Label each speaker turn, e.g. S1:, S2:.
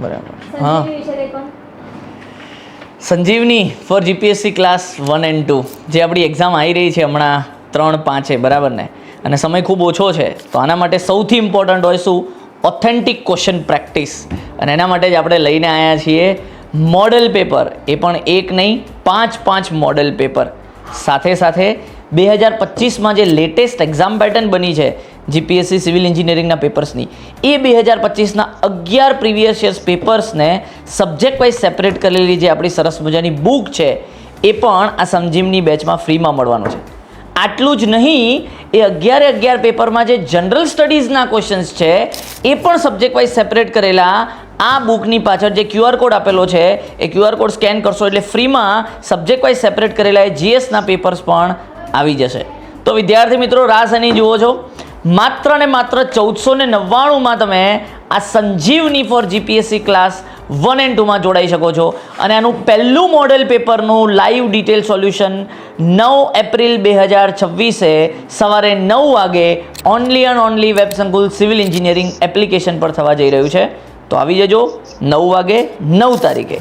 S1: બરાબર. હા, સંજીવની for GPSC class 1 and 2 જે આપણી એક્ઝામ આવી રહી છે હમણાં 3-5 બરાબર ને, અને સમય ખૂબ ઓછો છે, તો આના માટે સૌથી ઇમ્પોર્ટન્ટ હોય શું? Authentic question practice. અને એના માટે જ આપણે લઈને આવ્યા છીએ મોડેલ પેપર, એ પણ એક નહીં 5 મોડેલ પેપર. સાથે સાથે 2025માં જે લેટેસ્ટ એક્ઝામ પેટર્ન બની છે જીપીએસસી સિવિલ એન્જિનિયરિંગના પેપર્સની, એ 2025ના 11 પ્રીવિયસ યર્સ પેપર્સને સબ્જેક્ટ વાઇઝ સેપરેટ કરેલી જે આપણી સરસ મજાની બુક છે એ પણ આ સંજીવની બેચમાં ફ્રીમાં મળવાનું છે. આટલું જ નહીં, એ 11 પેપરમાં જે જનરલ સ્ટડીઝના ક્વેશ્ચન્સ છે એ પણ સબ્જેક્ટ વાઇઝ સેપરેટ કરેલા આ બુકની પાછળ જે QR કોડ આપેલો છે એ QR કોડ સ્કેન કરશો એટલે ફ્રીમાં સબ્જેક્ટ વાઇઝ સેપરેટ કરેલા એ GSના પેપર્સ પણ આવી જશે. તો વિદ્યાર્થી મિત્રો, રાહ શેની જુઓ છો? માત્ર ને માત્ર 1499માં તમે આ Sanjivani for GPSC class 1 and 2માં જોડાઈ શકો છો. અને આનું પહેલું મોડેલ પેપરનું લાઈવ ડિટેલ સોલ્યુશન 9 એપ્રિલ 2026 સવારે 9 વાગે only and only web Sankul civil engineering application પર થવા જઈ રહ્યું છે. તો આવી જજો 9 વાગે 9 તારીખે.